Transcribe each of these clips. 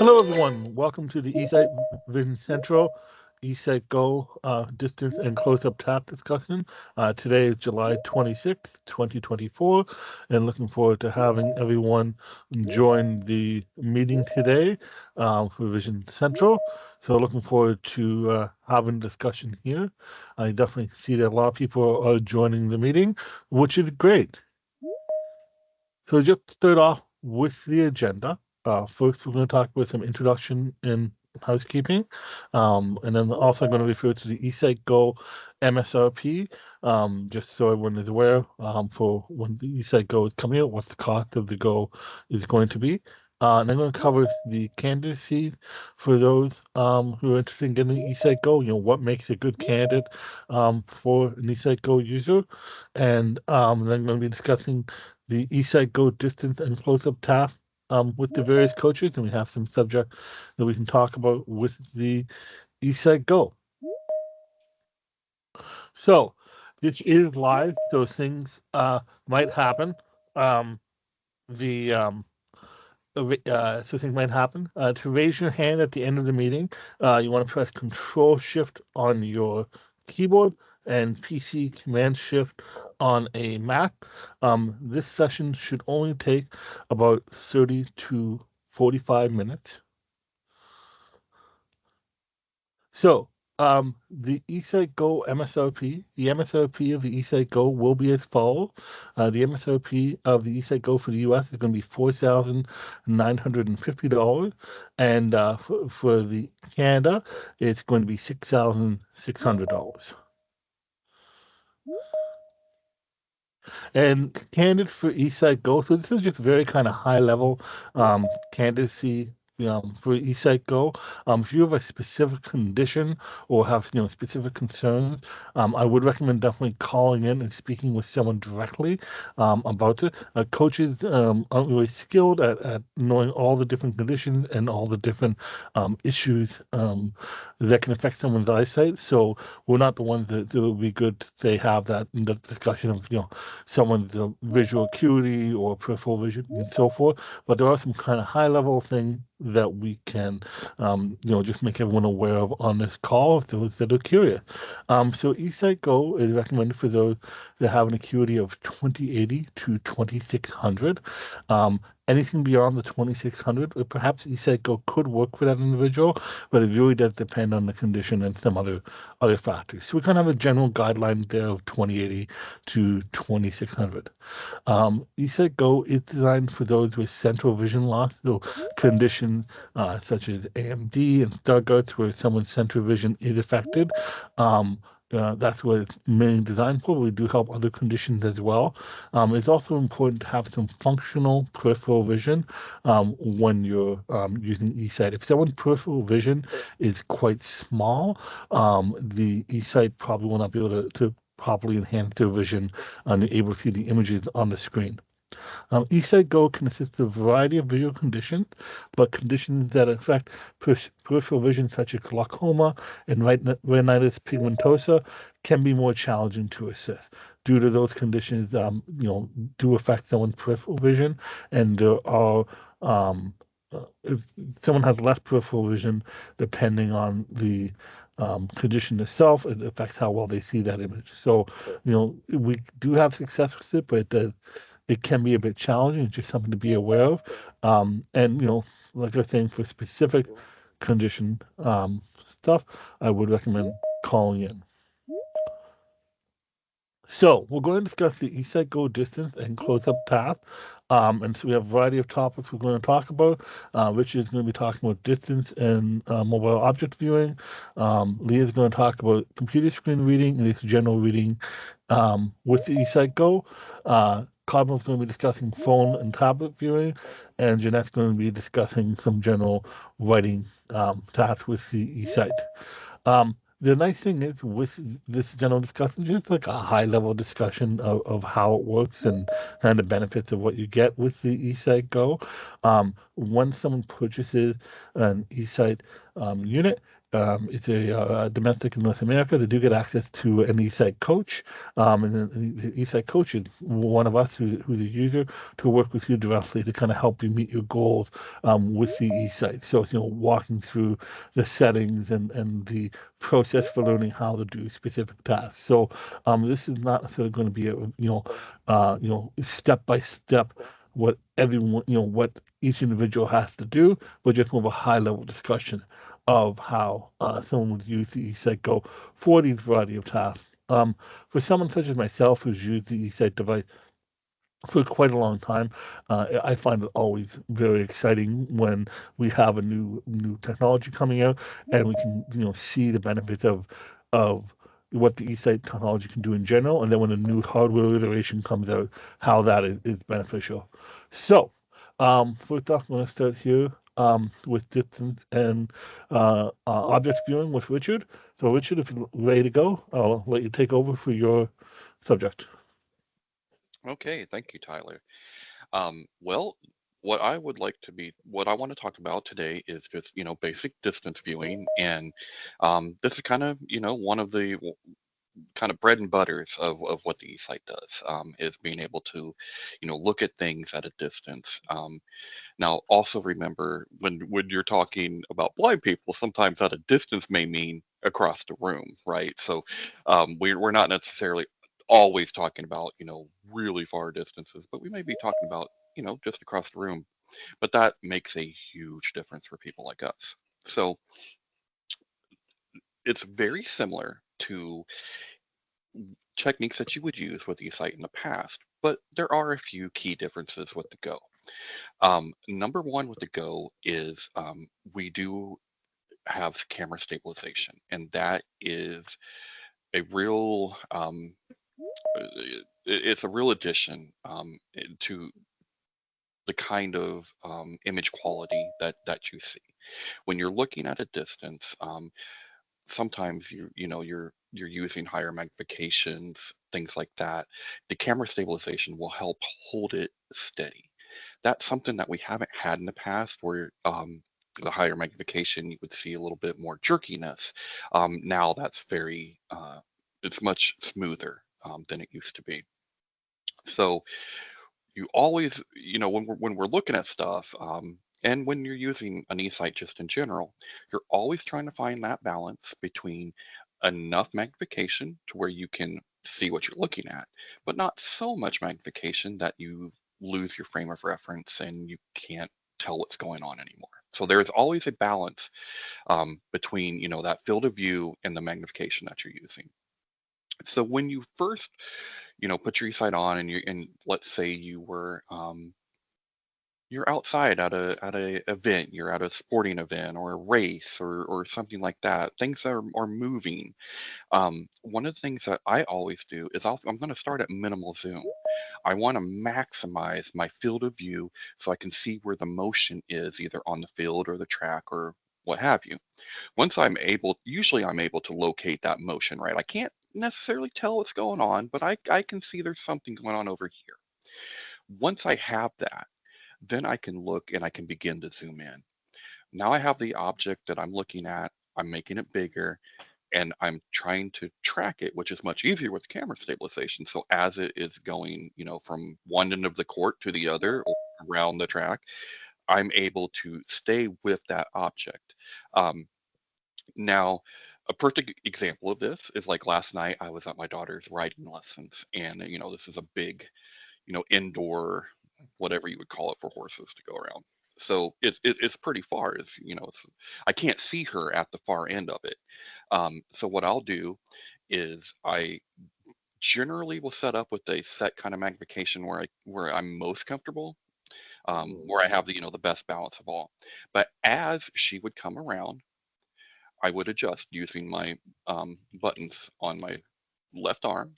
Hello, everyone. Welcome to the eSight Vision Central eSight Go distance and close-up tap discussion. Today is July 26th, 2024, and looking forward to having everyone join the meeting today for Vision Central. So looking forward to having a discussion here. I definitely see that a lot of people are joining the meeting, which is great. So just to start off with the agenda, first we're going to talk about some introduction and housekeeping, and then also I'm going to refer to the eSight Go MSRP, just so everyone is aware for when the eSight Go is coming out, what the cost of the Go is going to be. And I'm going to cover the candidacy for those who are interested in getting an eSight Go, what makes a good candidate for an eSight Go user. And then I'm going to be discussing the eSight Go distance and close-up task with the various coaches, and we have some subjects that we can talk about with the eSight Go. So this is live, so things might happen. The So things might happen. To raise your hand at the end of the meeting, you want to press Control-Shift on your keyboard and PC Command-Shift on a Mac. This session should only take about 30 to 45 minutes. So, the eSight Go MSRP, the MSRP of the eSight Go will be as follows. The MSRP of the eSight Go for the US is going to be $4,950, and for the Canada, it's going to be $6,600. And candidates for eSight Go, so this is just very kind of high level candidacy for eSight Go. If you have a specific condition or have specific concerns, I would recommend definitely calling in and speaking with someone directly about it. Coaches aren't really skilled at knowing all the different conditions and all the different issues that can affect someone's eyesight. So we're not the ones that it would be good to say have that in the discussion of someone's visual acuity or peripheral vision and so forth. But there are some kind of high level things that we can, just make everyone aware of on this call, if those that are curious. So eSight Go is recommended for those that have an acuity of 2080 to 2600. Anything beyond the 2600, or perhaps eSight Go could work for that individual, but it really does depend on the condition and some other factors. So we kind of have a general guideline there of 2080 to 2600. eSight Go is designed for those with central vision loss, so conditions such as AMD and Stargardt's, where someone's central vision is affected. That's what it's mainly designed for. We do help other conditions as well. It's also important to have some functional peripheral vision when you're using eSight. If someone's peripheral vision is quite small, the eSight probably will not be able to properly enhance their vision and able to see the images on the screen. eSight Go can assist a variety of visual conditions, but conditions that affect peripheral vision, such as glaucoma and retinitis pigmentosa, can be more challenging to assist due to those conditions. Do affect someone's peripheral vision, and there are if someone has less peripheral vision, depending on the condition itself, it affects how well they see that image. So, we do have success with it, but it can be a bit challenging. It's just something to be aware of. And, like I was saying, for specific condition stuff, I would recommend calling in. So we're going to discuss the eSight Go distance and close-up task. And so we have a variety of topics we're going to talk about. Richard is going to be talking about distance and mobile object viewing. Leah is going to talk about computer screen reading and general reading with the eSight Go. Cosmo's going to be discussing phone and tablet viewing, and Jeanette's going to be discussing some general writing tasks with the eSight. The nice thing is with this general discussion, it's like a high level discussion of how it works and the benefits of what you get with the eSight Go. When someone purchases an eSight unit, It's a domestic in North America. They do get access to an eSight coach, and then the eSight coach is one of us who's a user to work with you directly to kind of help you meet your goals with the eSight. So, walking through the settings and the process for learning how to do specific tasks. So, this is not necessarily going to be a step by step what everyone what each individual has to do, but just more of a high level discussion of how someone would use the eSight Go for these variety of tasks. For someone such as myself who's used the eSight device for quite a long time. I find it always very exciting when we have a new technology coming out and we can see the benefits of what the eSight technology can do in general, and then when a new hardware iteration comes out, how that is beneficial. So, first off, I'm going to start here with distance and object viewing with Richard. So, Richard, if you're ready to go, I'll let you take over for your subject. Okay, thank you, Tyler. Well, what I want to talk about today is just, basic distance viewing. And this is kind of, one of the kind of bread and butters of what the eSight does, is being able to, look at things at a distance. Now, also remember when you're talking about blind people, sometimes at a distance may mean across the room, right? So we're not necessarily always talking about, really far distances, but we may be talking about, just across the room. But that makes a huge difference for people like us. So it's very similar to techniques that you would use with eSight in the past, but there are a few key differences with the Go. Number one with the Go is we do have camera stabilization, and that is a real it's a real addition to the kind of image quality that you see when you're looking at a distance. Sometimes you're using higher magnifications, things like that. The camera stabilization will help hold it steady. That's something that we haven't had in the past, where the higher magnification you would see a little bit more jerkiness. Now that's very it's much smoother than it used to be. So you always, when we're looking at stuff, and when you're using an eSight just in general, you're always trying to find that balance between enough magnification to where you can see what you're looking at, but not so much magnification that you lose your frame of reference and you can't tell what's going on anymore. So there's always a balance between, that field of view and the magnification that you're using. So when you first, put your eSight on, and let's say you're outside at a event, you're at a sporting event or a race or something like that. Things are moving. One of the things that I always do is I'm going to start at minimal zoom. I want to maximize my field of view so I can see where the motion is, either on the field or the track or what have you. Once usually I'm able to locate that motion, right? I can't necessarily tell what's going on, but I can see there's something going on over here. Once I have that, then I can look and I can begin to zoom in. Now I have the object that I'm looking at, I'm making it bigger, and I'm trying to track it, which is much easier with camera stabilization. So as it is going, from one end of the court to the other or around the track, I'm able to stay with that object. Um, Now, a perfect example of this is like last night, I was at my daughter's riding lessons, and this is a big, indoor, whatever you would call it, for horses to go around. So it's pretty far. I can't see her at the far end of it. So what I'll do is I generally will set up with a set kind of magnification where I'm most comfortable, where I have the best balance of all. But as she would come around, I would adjust using my buttons on my left arm.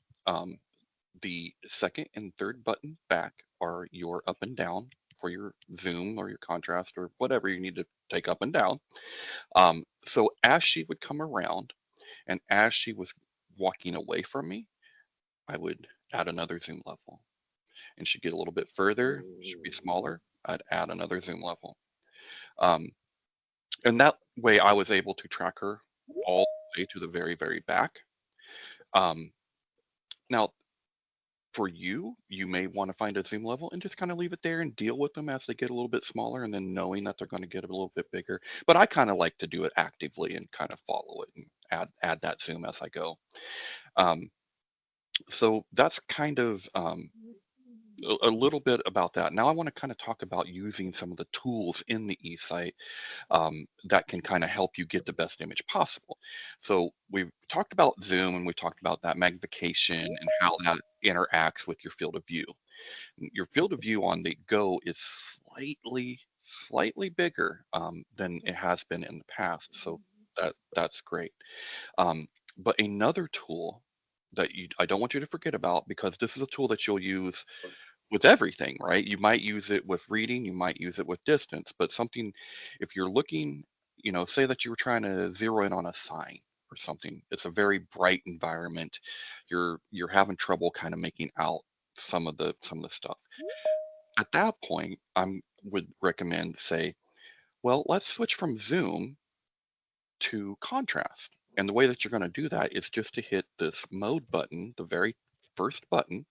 The second and third button back are your up and down for your zoom or your contrast or whatever you need to take up and down. So as she would come around and as she was walking away from me, I would add another zoom level. And she'd get a little bit further, she'd be smaller, I'd add another zoom level. Um, And that way I was able to track her all the way to the very, very back. Um, Now, for you, you may want to find a zoom level and just kind of leave it there and deal with them as they get a little bit smaller and then knowing that they're going to get a little bit bigger. But I kind of like to do it actively and kind of follow it and add that zoom as I go. Um, so that's kind of a little bit about that. Now I want to kind of talk about using some of the tools in the eSight that can kind of help you get the best image possible. So we've talked about zoom and we talked about that magnification and how that interacts with your field of view. Your field of view on the Go is slightly bigger than it has been in the past. So that's great. Um, but another tool that I don't want you to forget about, because this is a tool that you'll use with everything, right? You might use it with reading, you might use it with distance, but something, if you're looking, say that you were trying to zero in on a sign or something, it's a very bright environment. You're having trouble kind of making out some of the stuff. At that point, I would recommend say, well, let's switch from zoom to contrast. And the way that you're going to do that is just to hit this mode button, the very first button.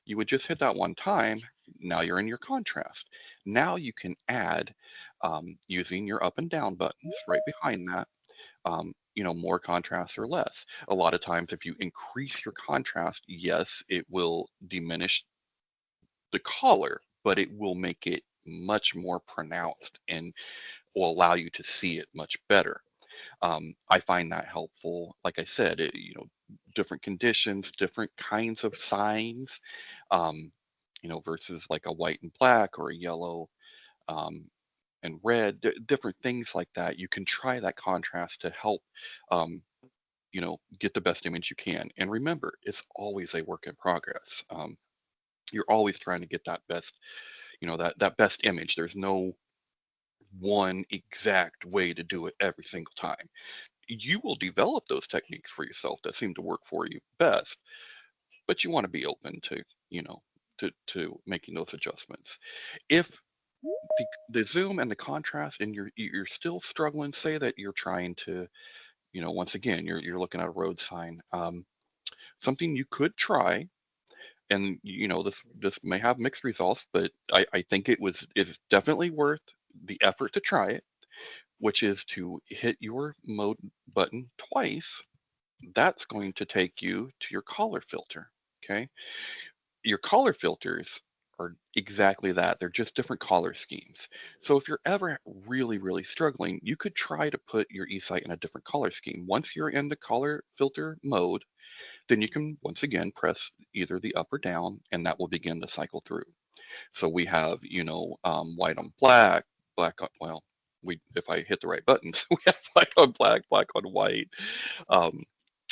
You would just hit that one time. Now you're in your contrast. Now you can add, using your up and down buttons right behind that, more contrast or less. A lot of times, if you increase your contrast, yes, it will diminish the color, but it will make it much more pronounced and will allow you to see it much better. I find that helpful. Like I said, different conditions, different kinds of signs, um, versus like a white and black or a yellow um, and red, different things like that. You can try that contrast to help, um, get the best image you can. And remember, it's always a work in progress. You're always trying to get that best, that best image. There's no one exact way to do it every single time. You will develop those techniques for yourself that seem to work for you best, but you want to be open to, you know, to making those adjustments. If the zoom and the contrast and you're still struggling, say that you're trying to, once again, you're looking at a road sign, something you could try, and this may have mixed results, but I think is definitely worth the effort to try it, which is to hit your mode button twice. That's going to take you to your color filter. Okay. Your color filters are exactly that. They're just different color schemes. So if you're ever really, really struggling, you could try to put your eSight in a different color scheme. Once you're in the color filter mode, then you can once again press either the up or down, and that will begin the cycle through. So we have, white on black, black on, well, if I hit the right buttons, we have white on black, black on white, um,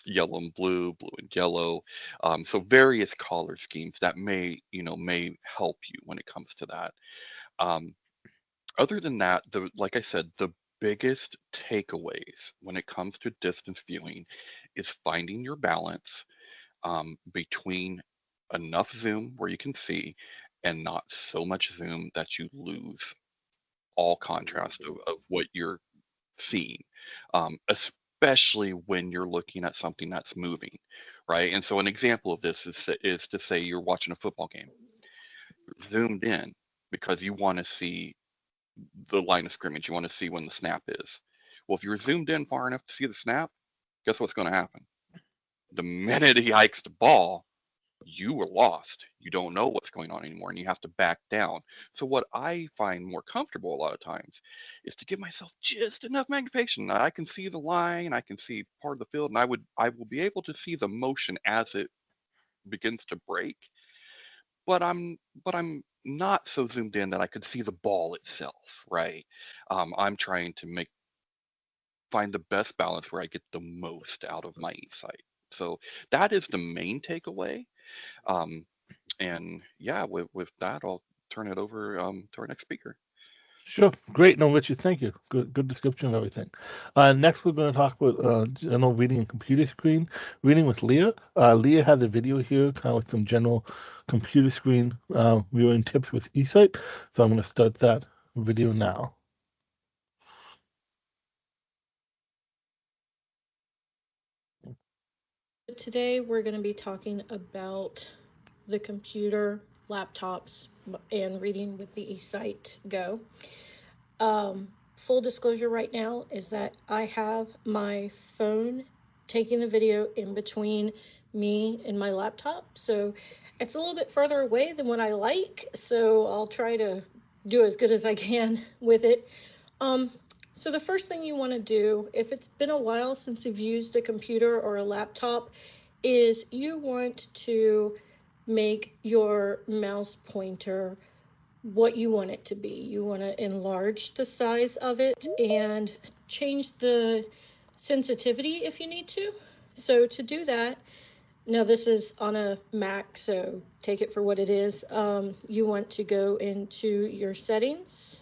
yellow and blue, blue and yellow. So various color schemes that may help you when it comes to that. Um, Other than that, like I said, the biggest takeaways when it comes to distance viewing is finding your balance between enough zoom where you can see and not so much zoom that you lose all contrast of what you're seeing, especially when you're looking at something that's moving, right? And so an example of this is to say you're watching a football game, zoomed in because you want to see the line of scrimmage, you want to see when the snap is. Well, if you're zoomed in far enough to see the snap, guess what's going to happen? The minute he hikes the ball, you were lost. You don't know what's going on anymore and you have to back down. So what I find more comfortable a lot of times is to give myself just enough magnification that I can see the line, I can see part of the field, and I will be able to see the motion as it begins to break, but I'm not so zoomed in that I could see the ball itself, right? I'm trying to find the best balance where I get the most out of my eSight. So that is the main takeaway. Um, And yeah, with that, I'll turn it over to our next speaker. Sure. Great. No, Richard, thank you. Good description of everything. Next, we're going to talk about general reading and computer screen reading with Leah. Leah has a video here, kind of with some general computer screen viewing tips with eSight. So I'm going to start that video now. today we're going to be talking about the computer, laptops, and reading with the eSight Go. Full disclosure right now is that I have my phone taking the video in between me and my laptop, so it's a little bit further away than what I like, so I'll try to do as good as I can with it. Um, so the first thing you want to do, if it's been a while since you've used a computer or a laptop, is you want to make your mouse pointer what you want it to be. You want to enlarge the size of it and change the sensitivity if you need to. So to do that, now this is on a Mac, so take it for what it is. You want to go into your settings,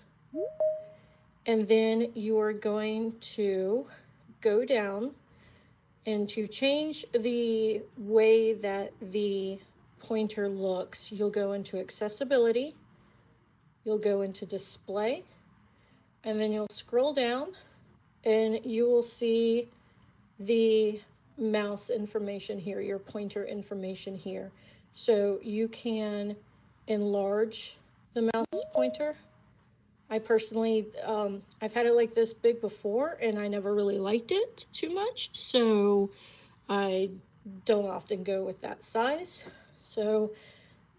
and then you are going to go down, and to change the way that the pointer looks, you'll go into accessibility, you'll go into display, and then you'll scroll down and you will see the mouse information here, your pointer information here. So you can enlarge the mouse pointer. I personally, I've had it like this big before and I never really liked it too much, so I don't often go with that size. So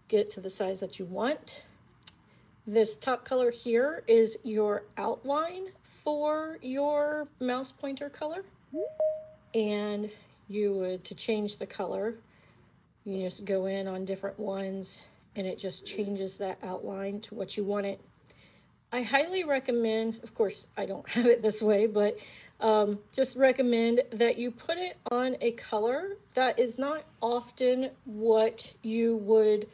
get to the size that you want. This top color here is your outline for your mouse pointer color. And you would, to change the color, you just go in on different ones and it just changes that outline to what you want it. I highly recommend, of course, I don't have it this way, but just recommend that you put it on a color that is not often what you would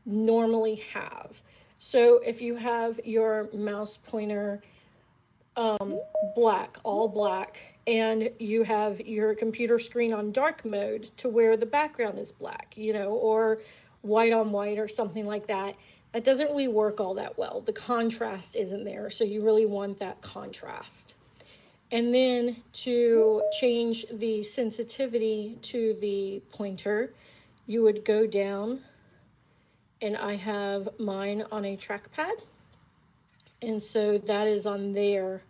normally have. So if you have your mouse pointer black, all black, and you have your computer screen on dark mode to where the background is black, or white on white or something like that, that doesn't really work all that well. The contrast isn't there, so you really want that contrast. And then to change the sensitivity to the pointer, you would go down, and I have mine on a trackpad, and so that is on there,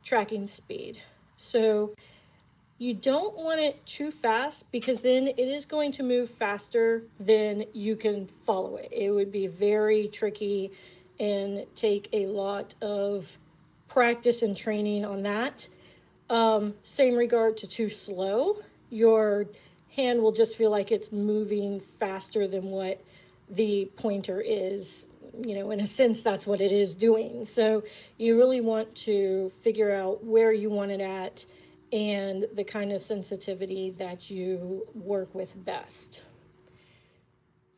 tracking speed. So you don't want it too fast because then it is going to move faster than you can follow it. It would be very tricky and take a lot of practice and training on that. Same regard to too slow. Your hand will just feel like it's moving faster than what the pointer is. In a sense, that's what it is doing. So you really want to figure out where you want it at and the kind of sensitivity that you work with best.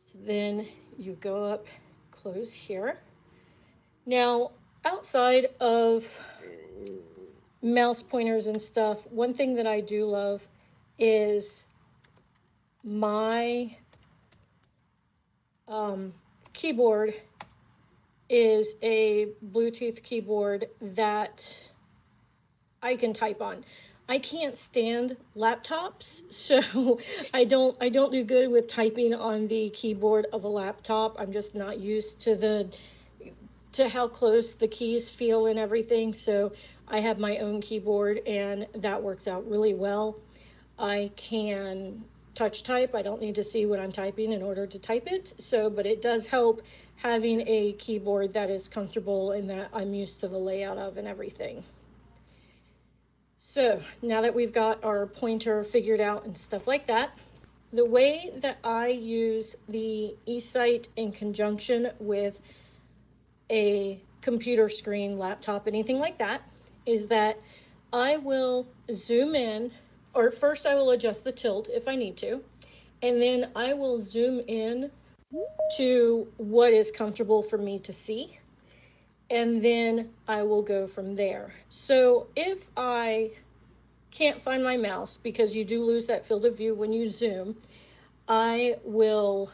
So then you go up, close here. Now, outside of mouse pointers and stuff, one thing that I do love is my keyboard is a Bluetooth keyboard that I can type on. I can't stand laptops, so I don't do good with typing on the keyboard of a laptop. I'm just not used to how close the keys feel and everything. So I have my own keyboard and that works out really well. I can touch type. I don't need to see what I'm typing in order to type it. So, but it does help having a keyboard that is comfortable and that I'm used to the layout of and everything. So now that we've got our pointer figured out and stuff like that, the way that I use the eSight in conjunction with a computer screen, laptop, anything like that, is that I will zoom in, or first I will adjust the tilt if I need to, and then I will zoom in to what is comfortable for me to see, and then I will go from there. So if I can't find my mouse, because you do lose that field of view when you zoom, I will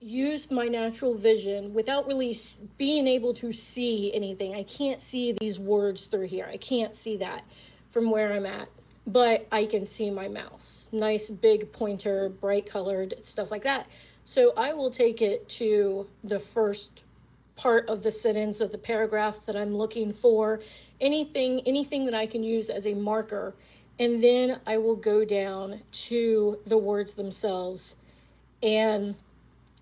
use my natural vision without really being able to see anything. I can't see these words through here. I can't see that from where I'm at. but I can see my mouse. Nice big pointer, bright colored, stuff like that. So I will take it to the first part of the sentence of the paragraph that I'm looking for, anything that I can use as a marker, and then I will go down to the words themselves and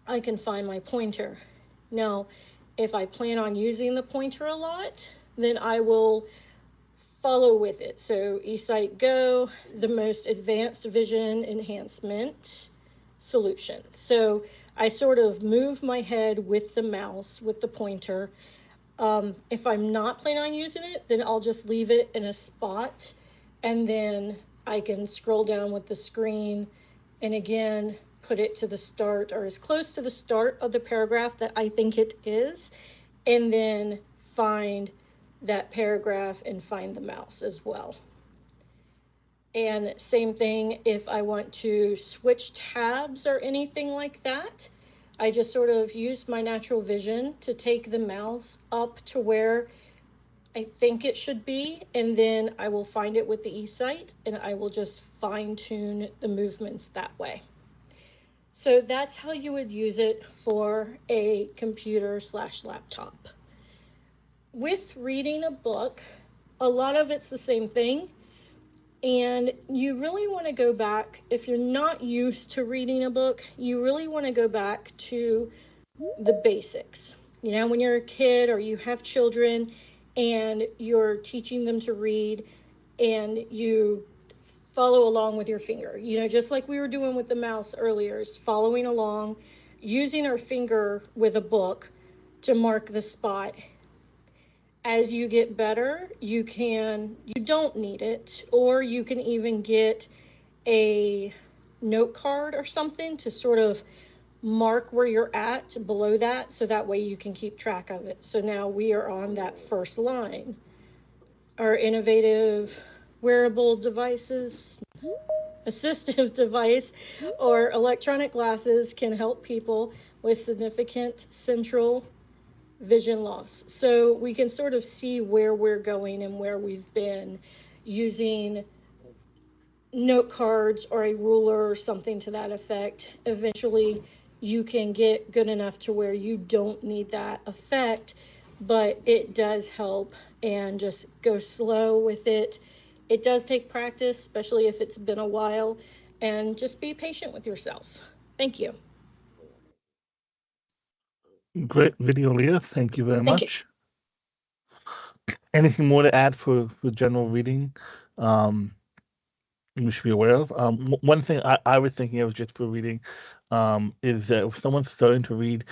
I can find my pointer. Now, if I plan on using the pointer a lot, then I will follow with it. So eSight Go, the most advanced vision enhancement solution. So I sort of move my head with the mouse, with the pointer. If I'm not planning on using it, then I'll just leave it in a spot and then I can scroll down with the screen and again put it to the start or as close to the start of the paragraph that I think it is, and then find that paragraph and find the mouse as well. And same thing if I want to switch tabs or anything like that. I just sort of use my natural vision to take the mouse up to where I think it should be, and then I will find it with the eSight and I will just fine tune the movements that way. So that's how you would use it for a computer slash laptop. With reading a book, a lot of it's the same thing. And you really want to go back, if you're not used to reading a book, you really want to go back to the basics. You know, when you're a kid or you have children and you're teaching them to read and you follow along with your finger, you know, just like we were doing with the mouse earlier, is following along, using our finger with a book to mark the spot. As you get better, you don't need it, or you can even get a note card or something to sort of mark where you're at below that, so that way you can keep track of it. So now we are on that first line. Our innovative wearable devices, assistive device, or electronic glasses can help people with significant central vision loss. So we can sort of see where we're going and where we've been using note cards or a ruler or something to that effect. Eventually, you can get good enough to where you don't need that effect, but it does help, and just go slow with it. It does take practice, especially if it's been a while, and just be patient with yourself. Thank you. Great video, Leah. Thank you very Thank you. much. Anything more to add for general reading? You should be aware of. One thing I was thinking of just for reading is that if someone's starting to read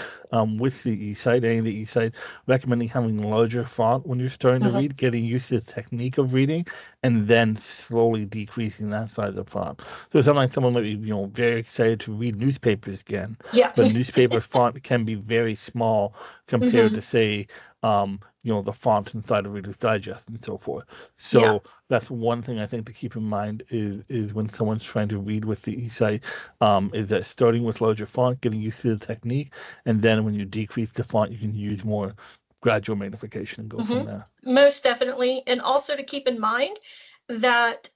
with the eSight, any of the eSight, recommending having larger font when you're starting to read, getting used to the technique of reading, and then slowly decreasing that size of font. So sometimes someone might be, very excited to read newspapers again, Yeah. but newspaper font can be very small compared to, say, the fonts inside of Reader's Digest and so forth. So Yeah. that's one thing I think to keep in mind is when someone's trying to read with the eSight, is that starting with larger font, getting used to the technique, and then when you decrease the font, you can use more gradual magnification and go from there. Most definitely. And also to keep in mind that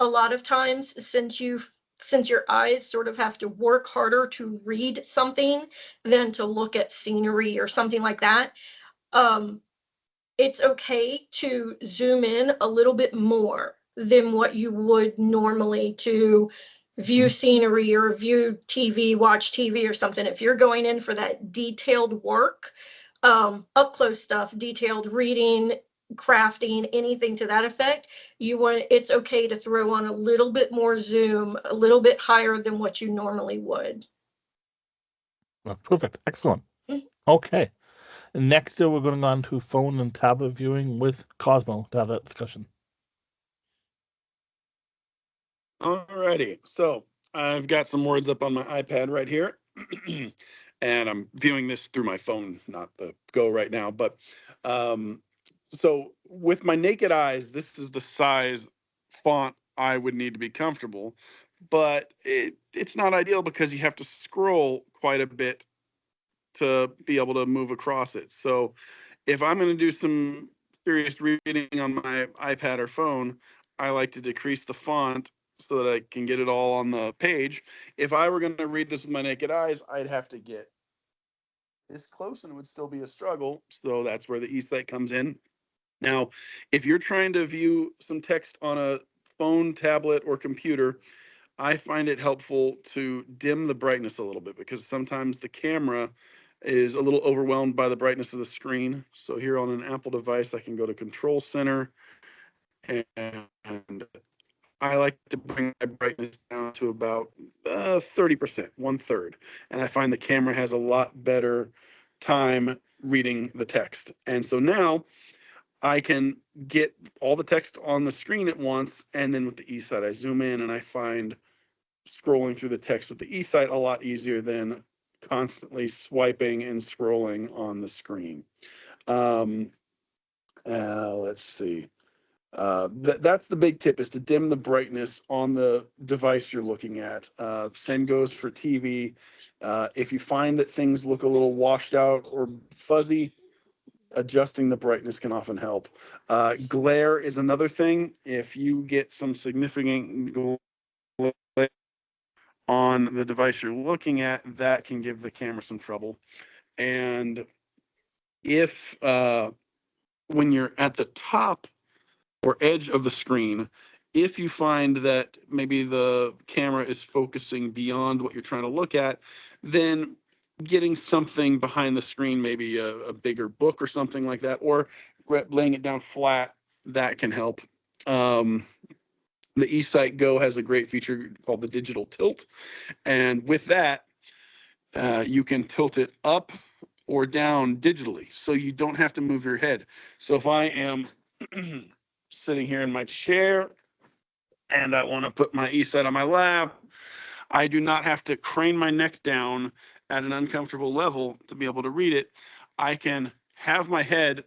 a lot of times, since your eyes sort of have to work harder to read something than to look at scenery or something like that, it's okay to zoom in a little bit more than what you would normally to view scenery or view TV, watch TV or something. If you're going in for that detailed work, up close stuff, detailed reading, crafting, anything to that effect, it's okay to throw on a little bit more zoom, a little bit higher than what you normally would. Well, perfect. Excellent. Okay. Next, we're going on to phone and tablet viewing with Cosmo to have that discussion. Alrighty, so I've got some words up on my iPad right here, and I'm viewing this through my phone, not the Go right now. But so with my naked eyes, this is the size font I would need to be comfortable, but it's not ideal because you have to scroll quite a bit to be able to move across it. So if I'm going to do some serious reading on my iPad or phone, I like to decrease the font so that I can get it all on the page. If I were going to read this with my naked eyes, I'd have to get this close and it would still be a struggle. So that's where the eSight comes in. Now, if you're trying to view some text on a phone, tablet, or computer, I find it helpful to dim the brightness a little bit because sometimes the camera is a little overwhelmed by the brightness of the screen. So here on an Apple device, I can go to Control Center, and I like to bring my brightness down to about 30%, 1/3. And I find the camera has a lot better time reading the text. And so now I can get all the text on the screen at once. And then with the eSight, I zoom in and I find scrolling through the text with the eSight a lot easier than constantly swiping and scrolling on the screen. Let's see. That's the big tip, is to dim the brightness on the device you're looking at. Same goes for TV. If you find that things look a little washed out or fuzzy, adjusting the brightness can often help. Glare is another thing. If you get some significant glare on the device you're looking at, that can give the camera some trouble. And if when you're at the top or edge of the screen, if you find that maybe the camera is focusing beyond what you're trying to look at, then getting something behind the screen, maybe a bigger book or something like that, or laying it down flat, that can help. The eSight Go has a great feature called the digital tilt. And with that, you can tilt it up or down digitally, so you don't have to move your head. So if I am sitting here in my chair and I want to put my eSight on my lap, I do not have to crane my neck down at an uncomfortable level to be able to read it. I can have my head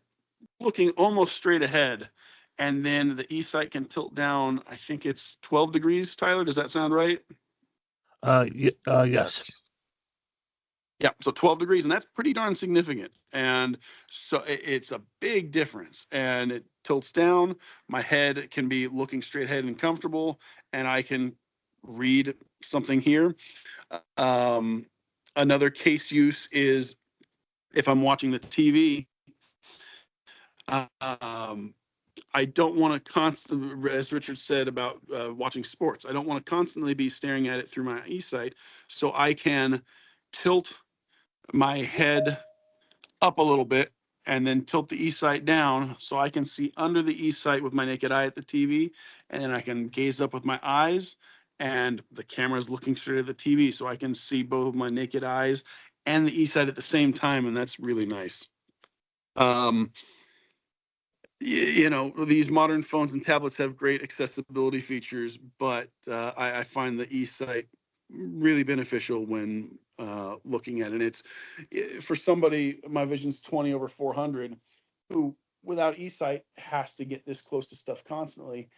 looking almost straight ahead, and then the eSight can tilt down. I think it's 12 degrees, Tyler. Does that sound right? Yes. Yeah, so 12 degrees, and that's pretty darn significant. And so it's a big difference. And it tilts down. My head can be looking straight ahead and comfortable, and I can read something here. Another case use is if I'm watching the TV. I don't want to constantly, as Richard said about watching sports, I don't want to constantly be staring at it through my eSight. So I can tilt my head up a little bit and then tilt the eSight down so I can see under the eSight with my naked eye at the TV, and then I can gaze up with my eyes, and the camera is looking straight at the TV, so I can see both of my naked eyes and the eSight at the same time, and that's really nice. You know, these modern phones and tablets have great accessibility features, but I find the eSight really beneficial when looking at it. It's for somebody, my vision's 20/400, who without eSight has to get this close to stuff constantly.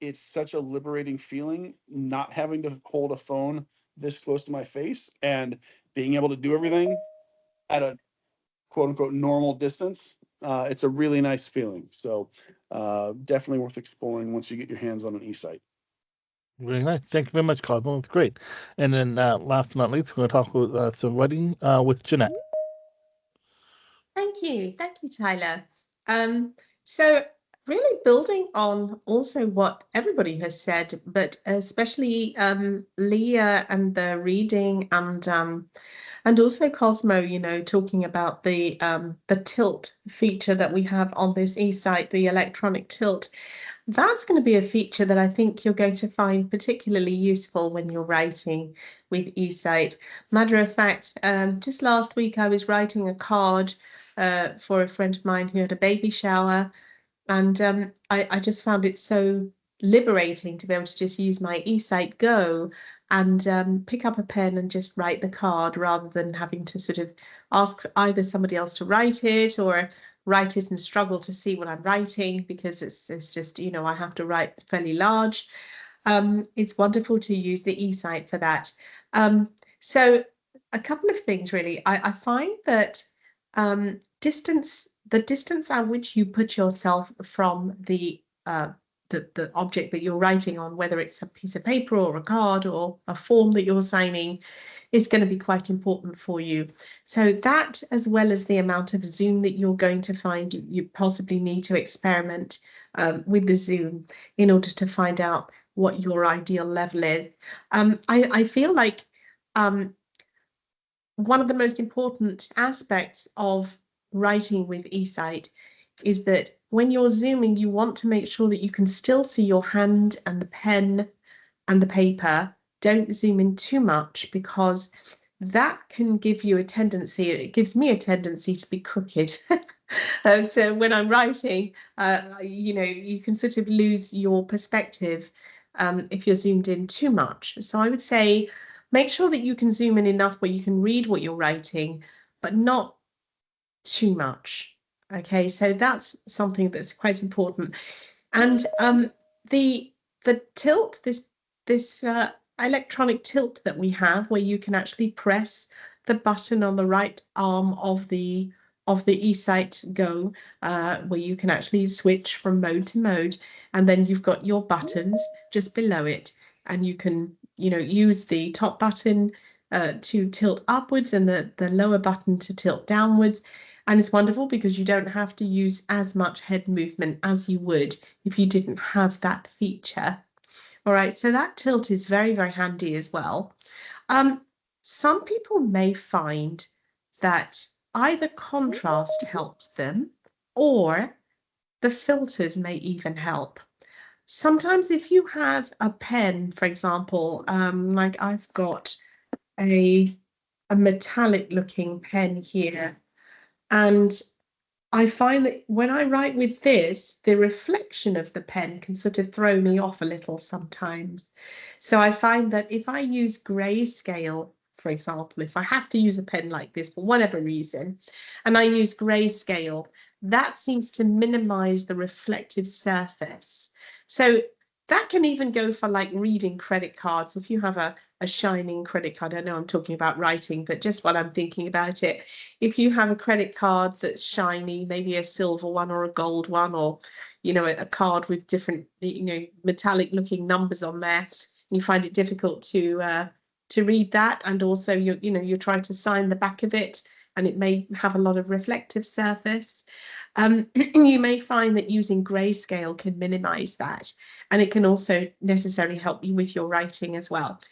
It's such a liberating feeling not having to hold a phone this close to my face and being able to do everything at a quote unquote normal distance. It's a really nice feeling. So definitely worth exploring once you get your hands on an eSight. Very nice. Thank you very much, Cosmo. It's great. And then last but not least, we're going to talk with some writing with Jeanette. Thank you. Thank you, Tyler. So really building on also what everybody has said, but especially Leah and the reading and also Cosmo, you know, talking about the tilt feature that we have on this eSight, the electronic tilt. That's going to be a feature that I think you're going to find particularly useful when you're writing with eSight. Matter of fact, just last week I was writing a card for a friend of mine who had a baby shower, and I just found it so liberating to be able to just use my eSight Go and pick up a pen and just write the card rather than having to sort of ask either somebody else to write it or write it and struggle to see what I'm writing because it's just, you know, I have to write fairly large. It's wonderful to use the eSight for that. So a couple of things really. I find that the distance at which you put yourself from the the object that you're writing on, whether it's a piece of paper or a card or a form that you're signing, is going to be quite important for you. So that, as well as the amount of zoom that you're going to find, you possibly need to experiment with the zoom in order to find out what your ideal level is. I feel like one of the most important aspects of writing with eSight is that when you're zooming, you want to make sure that you can still see your hand and the pen and the paper. Don't zoom in too much, because that can give you a tendency, it gives me a tendency to be crooked. So when I'm writing, you know, you can sort of lose your perspective if you're zoomed in too much. So I would say make sure that you can zoom in enough where you can read what you're writing, but not too much. Okay, so that's something that's quite important. And the tilt, this electronic tilt that we have, where you can actually press the button on the right arm of the eSight Go, where you can actually switch from mode to mode, and then you've got your buttons just below it, and you can, you know, use the top button to tilt upwards and the lower button to tilt downwards. And it's wonderful because you don't have to use as much head movement as you would if you didn't have that feature. All right, so that tilt is very, very handy as well. Some people may find that either contrast helps them, or the filters may even help. Sometimes if you have a pen, for example, like I've got a metallic looking pen here, and I find that when I write with this, the reflection of the pen can sort of throw me off a little sometimes. So I find that if I use grayscale, for example, if I have to use a pen like this for whatever reason, and I use grayscale, that seems to minimize the reflective surface. So that can even go for like reading credit cards. If you have a shining credit card, I know I'm talking about writing, but just while I'm thinking about it, if you have a credit card that's shiny, maybe a silver one or a gold one, or, you know, a card with different, you know, metallic looking numbers on there, you find it difficult to read that, and also you're trying to sign the back of it, and it may have a lot of reflective surface. You may find that using grayscale can minimize that, and it can also necessarily help you with your writing as well.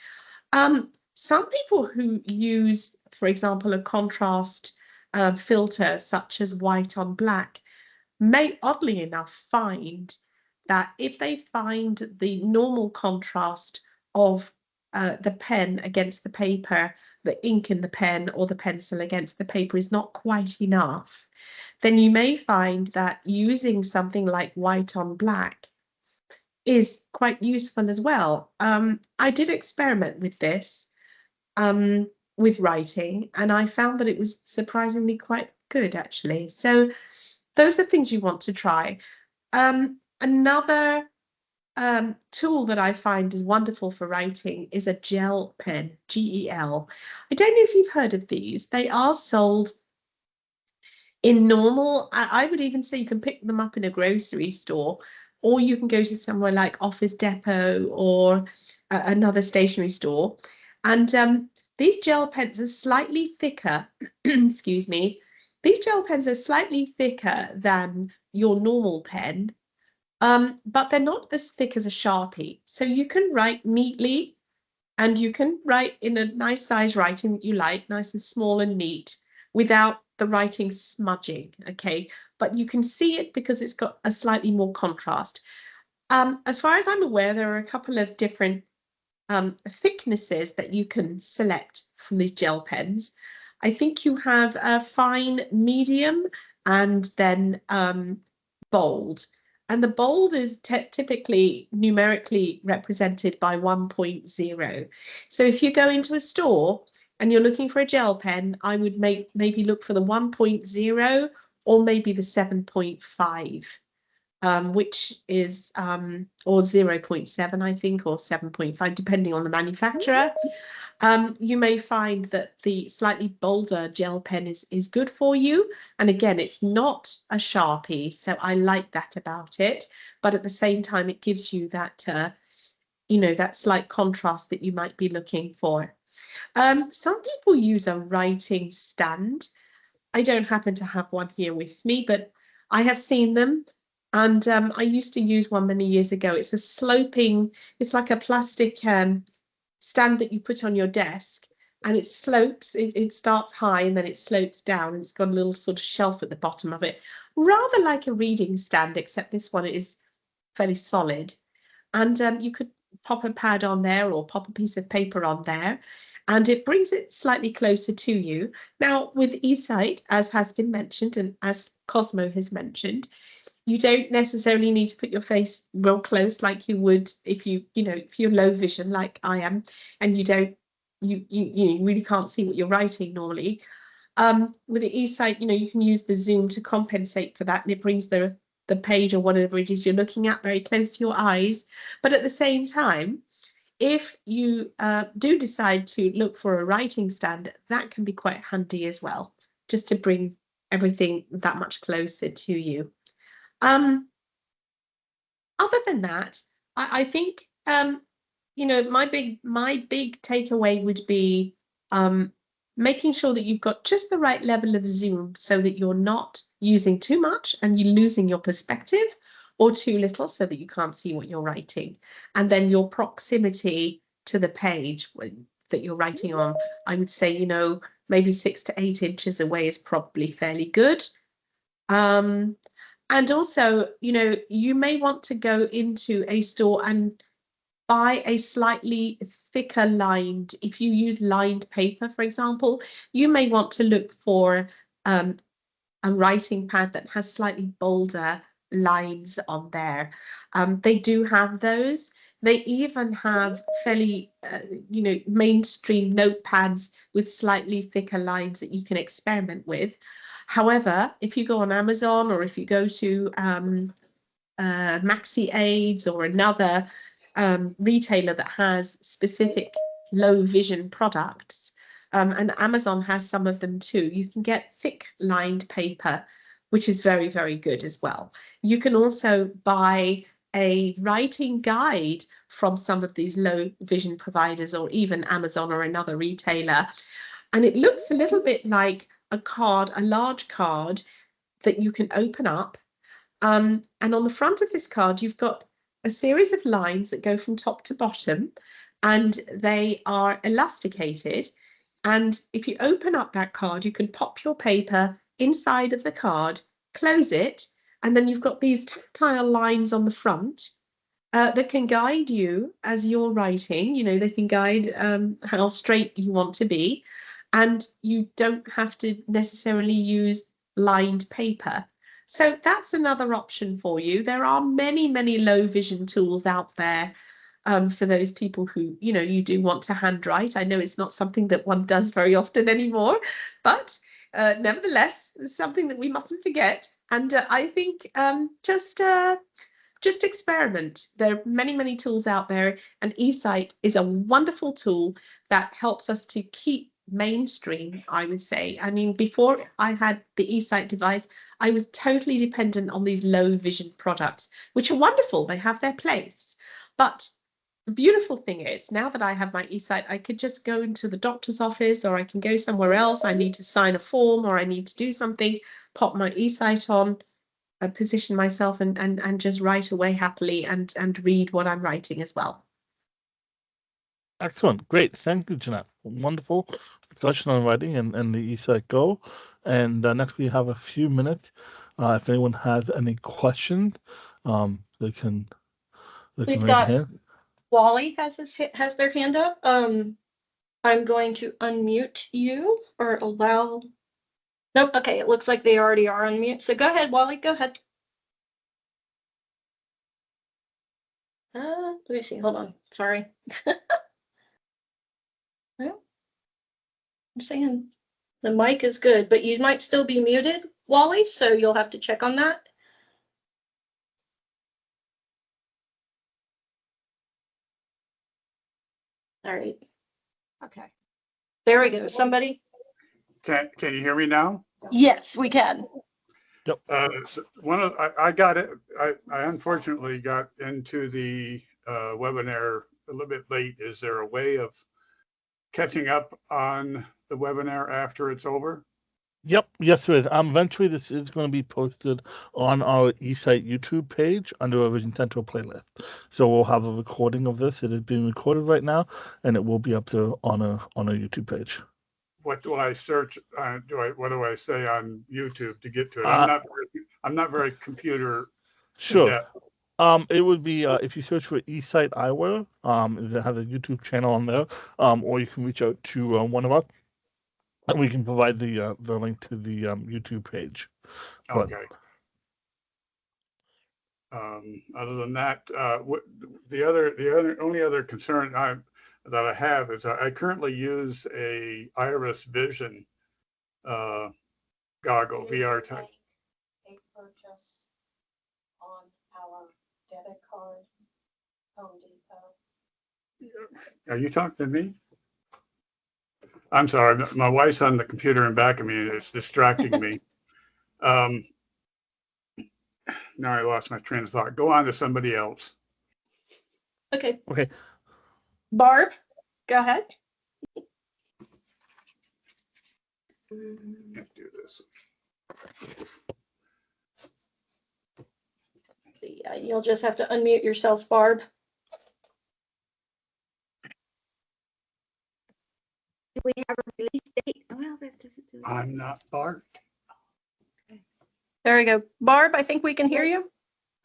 Some people who use, for example, a contrast filter such as white on black may, oddly enough, find that if they find the normal contrast of the pen against the paper, the ink in the pen or the pencil against the paper is not quite enough, then you may find that using something like white on black is quite useful as well. I did experiment with this with writing, and I found that it was surprisingly quite good, actually. So those are things you want to try. Another tool that I find is wonderful for writing is a gel pen, GEL. I don't know if you've heard of these. They are sold in normal, I would even say you can pick them up in a grocery store, or you can go to somewhere like Office Depot or another stationery store. And these gel pens are slightly thicker, excuse me, these gel pens are slightly thicker than your normal pen, but they're not as thick as a Sharpie. So you can write neatly, and you can write in a nice size writing that you like, nice and small and neat, without the writing smudging, okay? But you can see it because it's got a slightly more contrast. As far as I'm aware, there are a couple of different thicknesses that you can select from these gel pens. I think you have a fine, medium, and then bold. And the bold is typically numerically represented by 1.0. So if you go into a store and you're looking for a gel pen, I would maybe look for the 1.0 or maybe the 7.5. which is or 0.7, I think, or 7.5, depending on the manufacturer. You may find that the slightly bolder gel pen is good for you. And again, it's not a Sharpie, so I like that about it. But at the same time, it gives you that, that slight contrast that you might be looking for. Some people use a writing stand. I don't happen to have one here with me, but I have seen them. And I used to use one many years ago. It's a sloping, it's like a plastic stand that you put on your desk, and it slopes. It starts high and then it slopes down, and it's got a little sort of shelf at the bottom of it, rather like a reading stand, except this one is fairly solid. And you could pop a pad on there or pop a piece of paper on there, and it brings it slightly closer to you. Now, with eSight, as has been mentioned, and as Cosmo has mentioned, you don't necessarily need to put your face real close like you would if if you're low vision like I am, and you really can't see what you're writing normally. With the eSight, you can use the zoom to compensate for that, and it brings the page or whatever it is you're looking at very close to your eyes. But at the same time, if you do decide to look for a writing stand, that can be quite handy as well, just to bring everything that much closer to you. Other than that, I think my big takeaway would be making sure that you've got just the right level of zoom so that you're not using too much and you're losing your perspective, or too little so that you can't see what you're writing. And then your proximity to the page that you're writing on, I would say, maybe 6 to 8 inches away is probably fairly good. And also, you may want to go into a store and buy a slightly thicker lined, if you use lined paper, for example, you may want to look for a writing pad that has slightly bolder lines on there. They do have those. They even have fairly, mainstream notepads with slightly thicker lines that you can experiment with. However, if you go on Amazon, or if you go to Maxi Aids or another retailer that has specific low vision products, and Amazon has some of them too, you can get thick lined paper, which is very, very good as well. You can also buy a writing guide from some of these low vision providers, or even Amazon or another retailer. And it looks a little bit like a card, a large card that you can open up. And on the front of this card, you've got a series of lines that go from top to bottom, and they are elasticated. And if you open up that card, you can pop your paper inside of the card, close it, and then you've got these tactile lines on the front that can guide you as you're writing. They can guide how straight you want to be, and you don't have to necessarily use lined paper. So that's another option for you. There are many, many low vision tools out there for those people who, you do want to handwrite. I know it's not something that one does very often anymore, but nevertheless, it's something that we mustn't forget. And I think just experiment. There are many, many tools out there, and eSight is a wonderful tool that helps us to keep mainstream, I would say. I mean, before I had the eSight device, I was totally dependent on these low vision products, which are wonderful. They have their place. But the beautiful thing is, now that I have my eSight, I could just go into the doctor's office, or I can go somewhere else. I need to sign a form, or I need to do something, pop my eSight on, position myself, and just write away happily and read what I'm writing as well. Excellent. Great. Thank you, Jeanette. Wonderful discussion on writing and the eSight Go. And next we have a few minutes. If anyone has any questions, they can We've raise a got hand. Wally has their hand up. I'm going to unmute you or allow. Nope. Okay, it looks like they already are on mute. So go ahead, Wally. Go ahead. Let me see. Hold on. Sorry. Well, I'm saying the mic is good, but you might still be muted, Wally. So you'll have to check on that. All right. Okay. There we go. Somebody? Can you hear me now? Yes, we can. I got it. I unfortunately got into the webinar a little bit late. Is there a way of catching up on the webinar after it's over? Yep, yes, there is. Eventually, this is going to be posted on our eSight YouTube page under our Vision Central playlist. So we'll have a recording of this. It is being recorded right now, and it will be up there on a YouTube page. What do I search? What do I say on YouTube to get to it? I'm not very computer Sure. adept. It would be if you search for eSight Eyewear. It has a YouTube channel on there. Or you can reach out to one of us, and we can provide the link to the YouTube page. But, Okay. Other than that, the only other concern that I have is I currently use a Iris Vision goggle VR type. A purchase on our debit card, Home Depot. Are you talking to me? I'm sorry, my wife's on the computer in back of me and it's distracting me. Now I lost my train of thought. Go on to somebody else. Okay. Okay. Barb, go ahead. Can't do this. Yeah, you'll just have to unmute yourself, Barb. Do we have a release date? Well, that doesn't do it. I'm not Bart. There we go. Barb, I think we can hear you.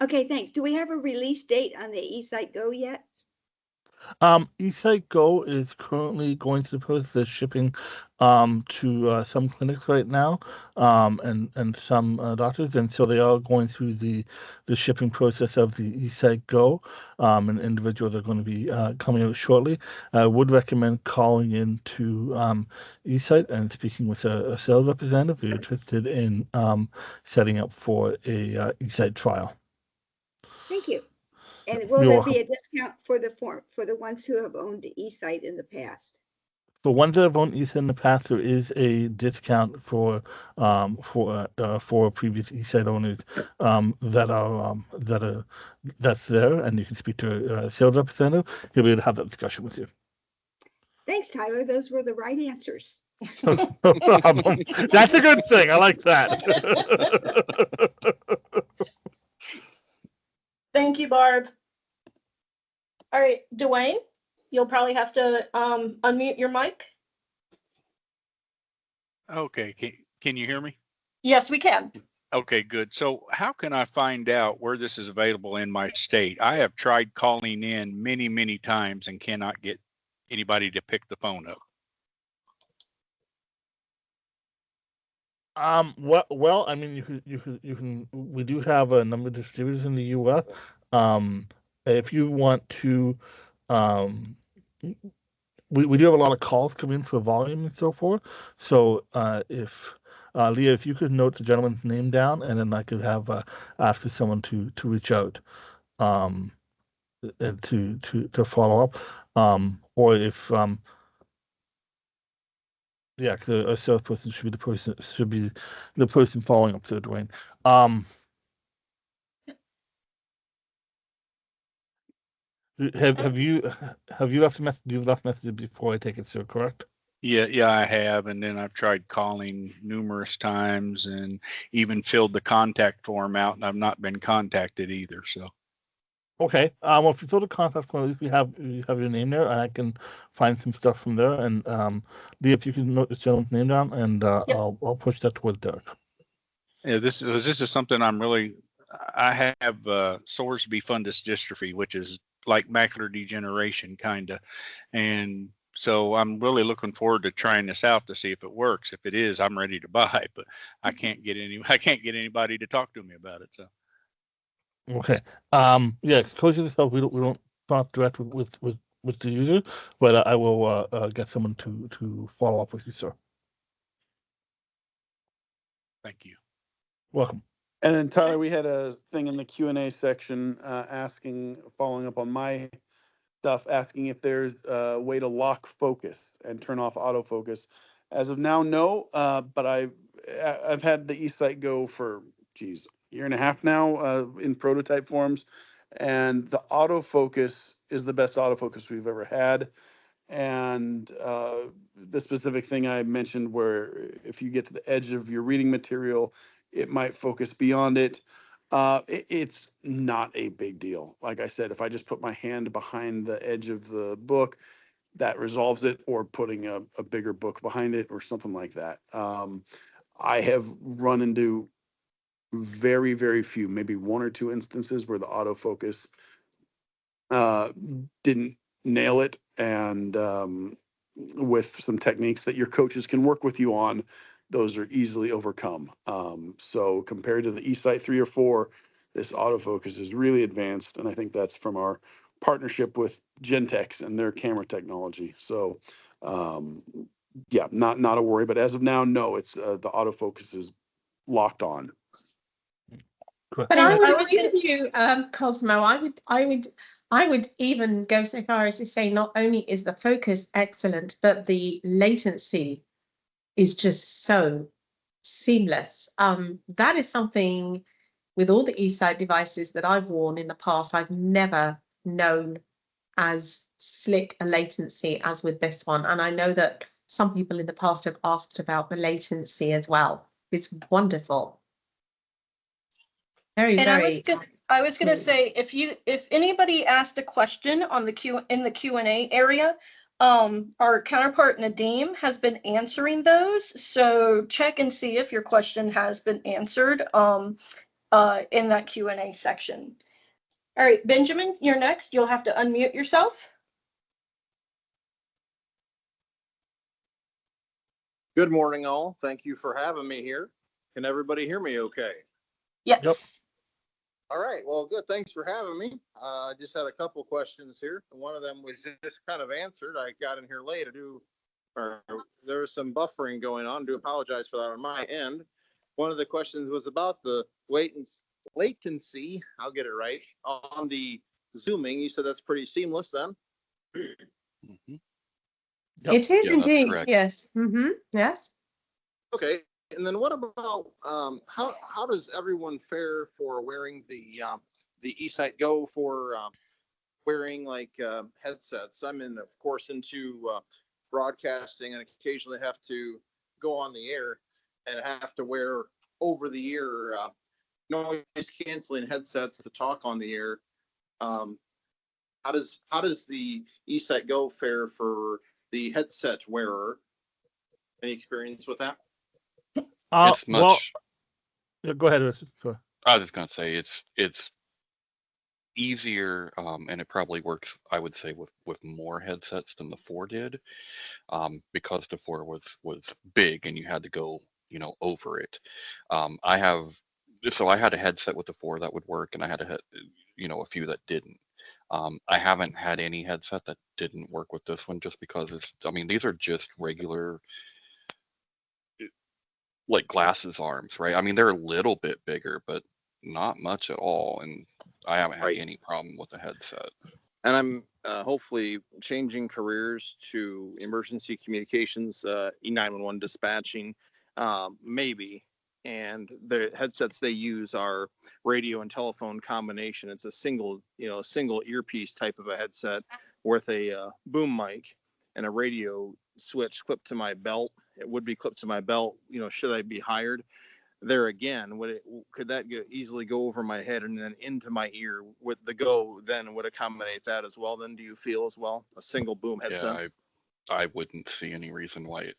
Okay, thanks. Do we have a release date on the eSight Go yet? eSight Go is currently going through the process of shipping to some clinics right now, and some doctors, and so they are going through the shipping process of the eSight Go, and individuals are going to be coming out shortly. I would recommend calling in to eSight and speaking with a sales representative if you're interested in setting up for a eSight trial. Thank you. And will there be a discount for the ones who have owned eSight in the past? For ones that have owned eSight in the past, there is a discount for previous eSight owners that's there, and you can speak to a sales representative. He'll be able to have that discussion with you. Thanks, Tyler. Those were the right answers. No problem. That's a good thing. I like that. Thank you, Barb. All right, Dwayne, you'll probably have to unmute your mic. Okay, can you hear me? Yes, we can. Okay, good. So how can I find out where this is available in my state? I have tried calling in many, many times and cannot get anybody to pick the phone up. Well, I mean, you can. We do have a number of distributors in the U.S. If you want to, we do have a lot of calls come in for volume and so forth. So if Leah, if you could note the gentleman's name down, and then I could have ask for someone to reach out, and to follow up, or if yeah, because a salesperson should be the person following up to Dwayne. Have you left a message? You've left messages before, I take it, sir, correct? Yeah, I have. And then I've tried calling numerous times and even filled the contact form out, and I've not been contacted either. So. Okay. Well, if you fill the contact form, at least you have your name there, and I can find some stuff from there. And Lee, if you can note the gentleman's name down, and Yep. I'll push that towards Derek. Yeah, this is something I have Sorsby fundus dystrophy, which is like macular degeneration kind of. And so I'm really looking forward to trying this out to see if it works. If it is, I'm ready to buy, but I can't get anybody to talk to me about it. So. Okay. Yeah, coaching itself, we don't talk direct with the user, but I will get someone to follow up with you, sir. Thank you. Welcome. And then Tyler, we had a thing in the Q&A section following up on my stuff asking if there's a way to lock focus and turn off autofocus. As of now, no. But I've had the eSight Go for year and a half now in prototype forms, and the autofocus is the best autofocus we've ever had. And the specific thing I mentioned, where if you get to the edge of your reading material, it might focus beyond it. It's not a big deal. Like I said, if I just put my hand behind the edge of the book, that resolves it, or putting a bigger book behind it or something like that. I have run into very, very few, maybe one or two instances where the autofocus didn't nail it. And with some techniques that your coaches can work with you on, those are easily overcome. So compared to the eSight 3 or 4, this autofocus is really advanced. And I think that's from our partnership with Gentex and their camera technology. So yeah, not a worry. But as of now, no, it's the autofocus is locked on. But I would agree with you, Cosmo. I would even go so far as to say not only is the focus excellent, but the latency is just so seamless. That is something with all the eSight devices that I've worn in the past, I've never known as slick a latency as with this one. And I know that some people in the past have asked about the latency as well. It's wonderful. Very, And very. I was gonna say, if anybody asked a question on in the Q&A area, our counterpart Nadeem has been answering those. So check and see if your question has been answered in that Q&A section. All right, Benjamin, you're next. You'll have to unmute yourself. Good morning, all. Thank you for having me here. Can everybody hear me okay? Yes. Yep. All right. Well, good. Thanks for having me. I just had a couple questions here. One of them was just kind of answered. I got in here late. There was some buffering going on. I do apologize for that on my end. One of the questions was about the latency. I'll get it right. On the zooming, you said that's pretty seamless then? Mm-hmm. Yep. It is indeed. Yes. Yes. Okay. And then what about how does everyone fare for wearing the eSight Go for wearing like headsets? I'm of course into broadcasting and occasionally have to go on the air and have to wear over the ear noise canceling headsets to talk on the air. How does the eSight Go fare for the headset wearer? Any experience with that? It's much. Well, yeah, go ahead. Sorry. I was just gonna say it's easier, and it probably works, I would say, with more headsets than the 4 did, because the 4 was big and you had to go, over it. I had a headset with the 4 that would work, and I had a few that didn't. I haven't had any headset that didn't work with this one, just because these are just regular, like, glasses arms, right? They're a little bit bigger, but not much at all. And I haven't had any problem with the headset. And I'm hopefully changing careers to emergency communications, E911 dispatching, maybe. And the headsets they use are radio and telephone combination. It's a single earpiece type of a headset with a boom mic and a radio switch clipped to my belt. It would be clipped to my belt, should I be hired. There again, could that easily go over my head and then into my ear? With the Go then would accommodate that as well? Then do you feel as well a single boom headset? Yeah, I wouldn't see any reason why it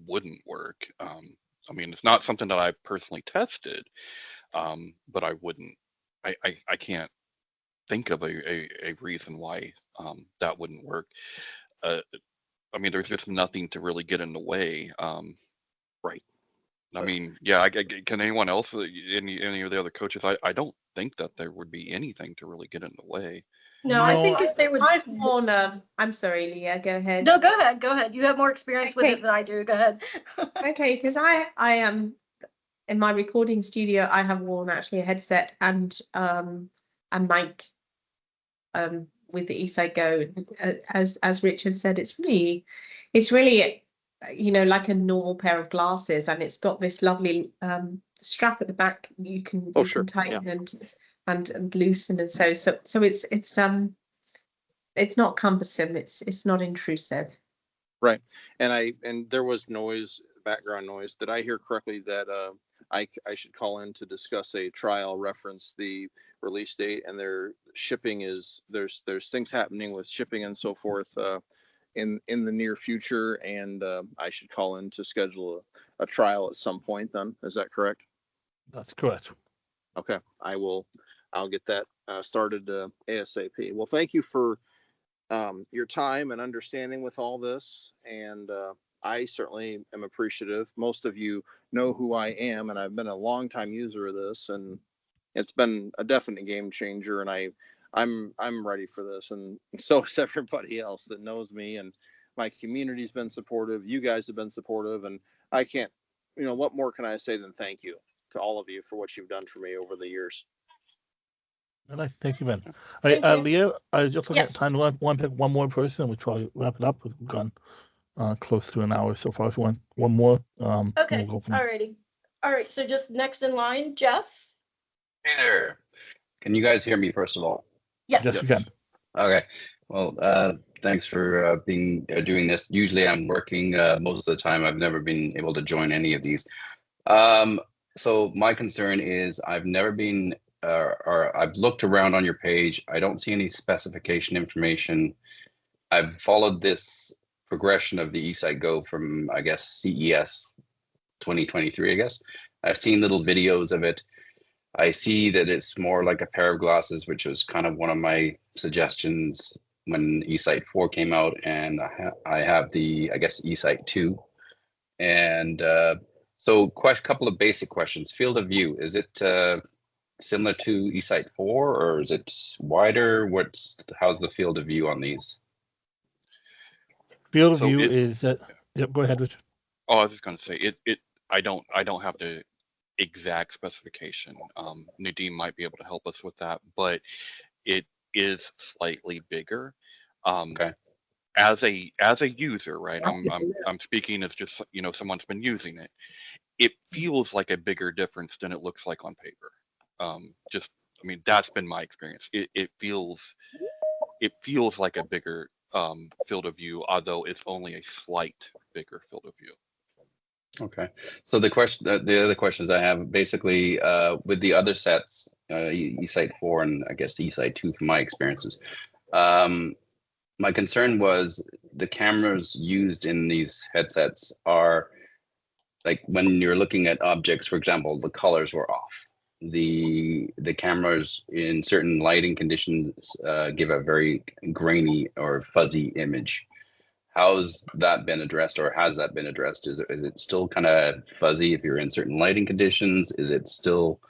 wouldn't work. It's not something that I personally tested, but I wouldn't. I can't think of a reason why that wouldn't work. There's just nothing to really get in the way. Right. Can anyone else, any of the other coaches? I don't think that there would be anything to really get in the way. No, I think if they would. I've worn I'm sorry, Leah, go ahead. No, go ahead. You have more experience with it than I do. Go ahead. Okay, because I am in my recording studio, I have worn actually a headset and a mic with the eSight Go. As Richard said, it's really like a normal pair of glasses, and it's got this lovely strap at the back you can Sure. tighten and loosen, and so it's not cumbersome, it's not intrusive. Right. And there was background noise. Did I hear correctly that I should call in to discuss a trial, reference the release date, and their shipping there's things happening with shipping and so forth in the near future, and I should call in to schedule a trial at some point then. Is that correct? That's correct. Okay. I'll get that started ASAP. Well, thank you for your time and understanding with all this. And I certainly am appreciative. Most of you know who I am, and I've been a long time user of this, and it's been a definite game changer. And I'm ready for this, and so is everybody else that knows me, and my community's been supportive. You guys have been supportive, and I can't, what more can I say than thank you to all of you for what you've done for me over the years. All right, thank you, Ben. All Thank right, you. Leah, I just looking at Yes. time. One pick one more person. We'll try to wrap it up. We've gone close to an hour so far. If you want one more, Okay, we'll go from alrighty. All right, so just next in line, Jeff. Hey there. Can you guys hear me, first of all? Yes. Yes, you can. Okay. Well, thanks for doing this. Usually I'm working most of the time. I've never been able to join any of these. So my concern is I've never been, or I've looked around on your page. I don't see any specification information. I've followed this progression of the eSight Go from, I guess, CES 2023, I guess. I've seen little videos of it. I see that it's more like a pair of glasses, which was kind of one of my suggestions when eSight 4 came out, and I have the, I guess, eSight 2. And so couple of basic questions. Field of view, is it similar to eSight 4, or is it wider? How's the field of view on these? Field of view is that. Yep, go ahead, Richard. Oh, I was just going to say I don't have the exact specification. Nadeem might be able to help us with that, but it is slightly bigger. Okay. As a user, right? I'm speaking as just someone's been using it. It feels like a bigger difference than it looks like on paper. That's been my experience. It feels like a bigger field of view, although it's only a slight bigger field of view. Okay. So the other questions I have, basically, with the other sets, eSight 4 and I guess eSight 2 from my experiences, my concern was the cameras used in these headsets are, like, when you're looking at objects, for example, the colors were off. The cameras in certain lighting conditions give a very grainy or fuzzy image. How's that been addressed, or has that been addressed? Is it still kind of fuzzy if you're in certain lighting conditions? Is it still,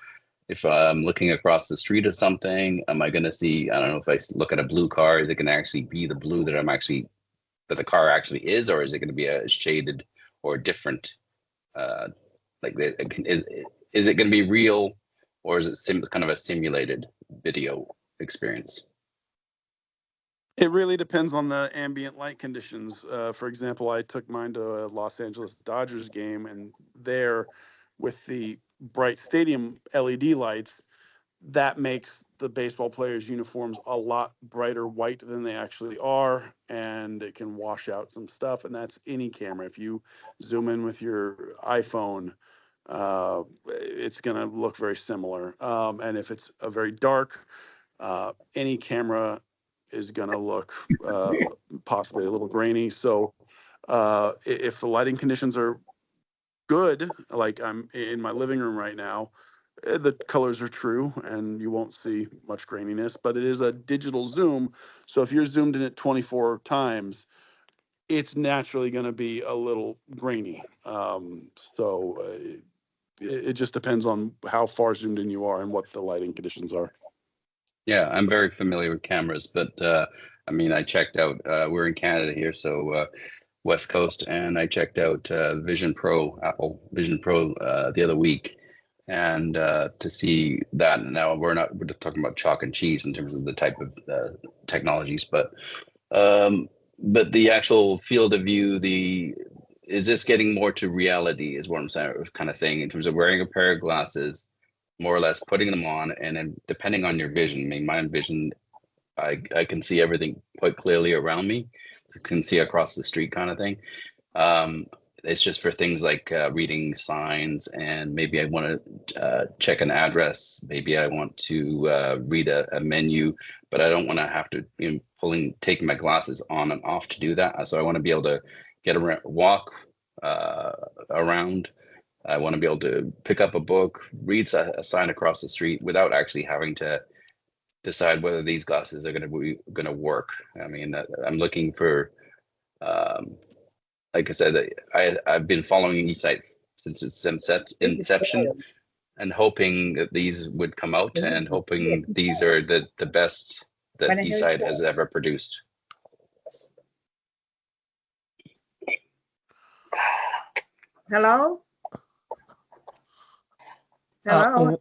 if I'm looking across the street or something, am I going to see, I don't know, if I look at a blue car, is it going to actually be the blue that that the car actually is, or is it going to be a shaded or different, is it going to be real, or is it kind of a simulated video experience? It really depends on the ambient light conditions. For example, I took mine to a Los Angeles Dodgers game, and there, with the bright stadium LED lights, that makes the baseball players' uniforms a lot brighter white than they actually are, and it can wash out some stuff. And that's any camera. If you zoom in with your iPhone, it's going to look very similar. And if it's a very dark, any camera is going to look possibly a little grainy. So if the lighting conditions are good, like I'm in my living room right now, the colors are true and you won't see much graininess, but it is a digital zoom. So if you're zoomed in at 24 times, it's naturally going to be a little grainy. It just depends on how far zoomed in you are and what the lighting conditions are. Yeah, I'm very familiar with cameras, but I checked out, we're in Canada here, so West Coast, and I checked out Apple Vision Pro the other week. and to see that. Now we're just talking about chalk and cheese in terms of the type of technologies, but the actual field of view, is this getting more to reality is what I'm saying, kind of saying, in terms of wearing a pair of glasses, more or less putting them on, and then depending on your vision. I mean, my vision, I can see everything quite clearly around me. I can see across the street, kind of thing. It's just for things like reading signs, and maybe I want to check an address. Maybe I want to read a menu, but I don't want to have to taking my glasses on and off to do that. So I want to be able to get around, walk around. I want to be able to pick up a book, read a sign across the street without actually having to decide whether these glasses are going to work. I mean, I'm looking for. Like I said, I've been following eSight since its inception, and hoping that these would come out, and hoping these are the best that eSight has ever produced. Hello? Hello?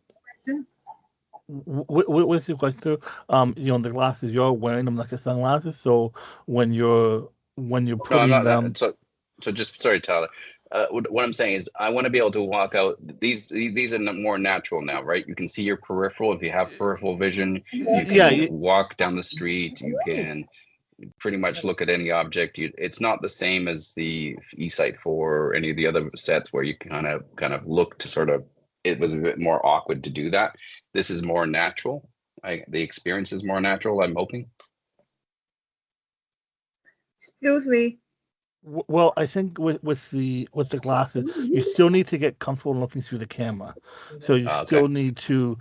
What's your question? The glasses, you're wearing them like a sunglasses, so when you're putting them. So just sorry, Tyler. What I'm saying is, I want to be able to walk out. These are more natural now, right? You can see your peripheral. If you have peripheral vision, you can walk down the street. You can pretty much look at any object. It's not the same as the eSight 4 or any of the other sets where you kind of look to sort of. It was a bit more awkward to do that. This is more natural. The experience is more natural, I'm hoping. Excuse me. Well, I think with the glasses, you still need to get comfortable looking through the camera. So you still need to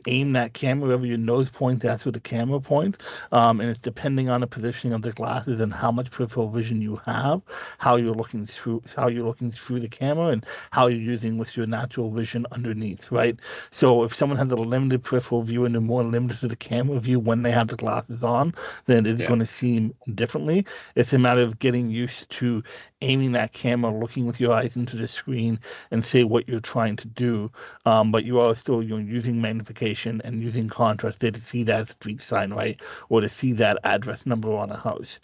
aim that camera wherever your nose points. That's where the camera points. And it's depending on the positioning of the glasses and how much peripheral vision you have, how you're looking through the camera, and how you're using with your natural vision underneath, right? So if someone has a limited peripheral view and they're more limited to the camera view when they have the glasses on, then it's going to seem differently. It's a matter of getting used to aiming that camera, looking with your eyes into the screen, and say what you're trying to do. But you are still using magnification and using contrast there to see that street sign, right, or to see that address number on a house.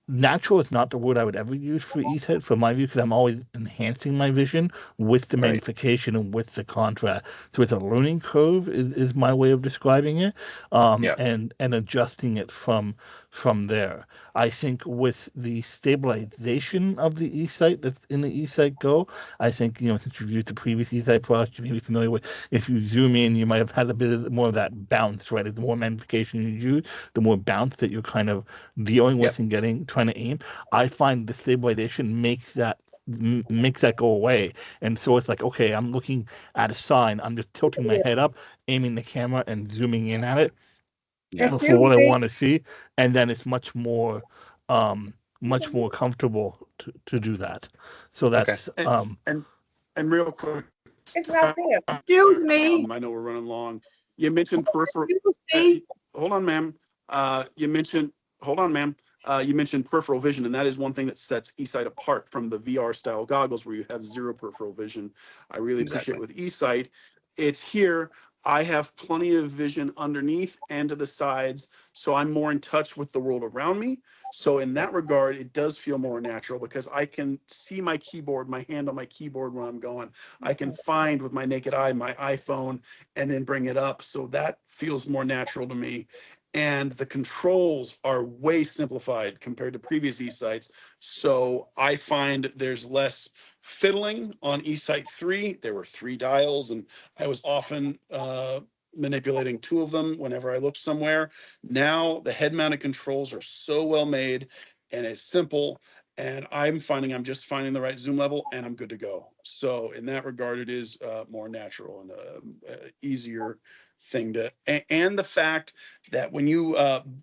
Natural is not the word I would ever use for eSight from my view, because I'm always enhancing my vision with the magnification and with the contrast. So it's a learning curve is my way of describing it, and adjusting it from there. I think with the stabilization of the eSight that's in the eSight Go, I think, since you've used the previous eSight product, you may be familiar with, if you zoom in, you might have had a bit more of that bounce, right? The more magnification you use, the more bounce that you're kind of dealing with and trying to aim. I find the stabilization makes that go away. And so it's like, okay, I'm looking at a sign, I'm just tilting my head up, aiming the camera and zooming in at it for what I want to see, and then it's much more comfortable to do that. So that's and real quick, it's not there. Excuse me. I know we're running long. You mentioned peripheral. Hold on, ma'am. You mentioned peripheral vision, and that is one thing that sets eSight apart from the VR style goggles where you have zero peripheral vision. I really appreciate with eSight, it's here. I have plenty of vision underneath and to the sides, so I'm more in touch with the world around me. So in that regard, it does feel more natural because I can see my keyboard, my hand on my keyboard when I'm going. I can find with my naked eye my iPhone and then bring it up. So that feels more natural to me. And the controls are way simplified compared to previous eSights. So I find there's less fiddling on eSight 3. There were 3 dials, and I was often manipulating 2 of them whenever I looked somewhere. Now the head-mounted controls are so well made, and it's simple. And I'm just finding the right zoom level, and I'm good to go. So in that regard, it is more natural and easier thing to. And the fact that when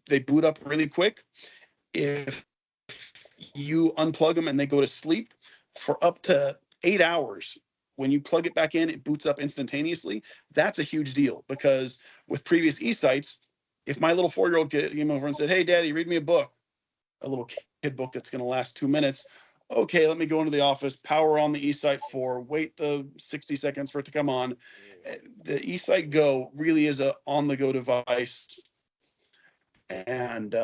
they boot up really quick, if you unplug them and they go to sleep for up to 8 hours, when you plug it back in, it boots up instantaneously. That's a huge deal, because with previous eSights, if my little 4-year-old came over and said, "Hey, Daddy, read me a book," a little kid book that's going to last 2 minutes, okay, let me go into the office, power on the eSight 4, wait the 60 seconds for it to come on. The eSight Go really is a on-the-go device, and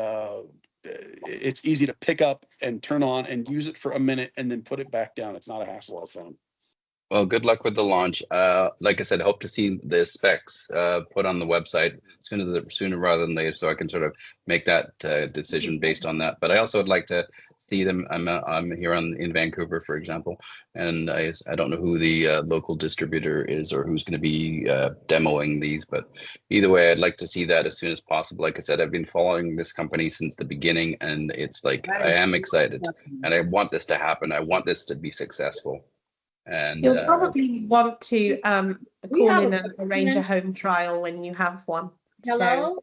it's easy to pick up and turn on and use it for a minute and then put it back down. It's not a hassle, I found. Well, good luck with the launch. Like I said, I hope to see the specs put on the website sooner rather than later, so I can sort of make that decision based on that. But I also would like to see them. I'm here in Vancouver, for example, and I don't know who the local distributor is or who's going to be demoing these. But either way, I'd like to see that as soon as possible. Like I said, I've been following this company since the beginning, and it's like I am excited, and I want this to happen. I want this to be successful. And you'll probably want to call in and arrange a question. home trial when you have one. Hello?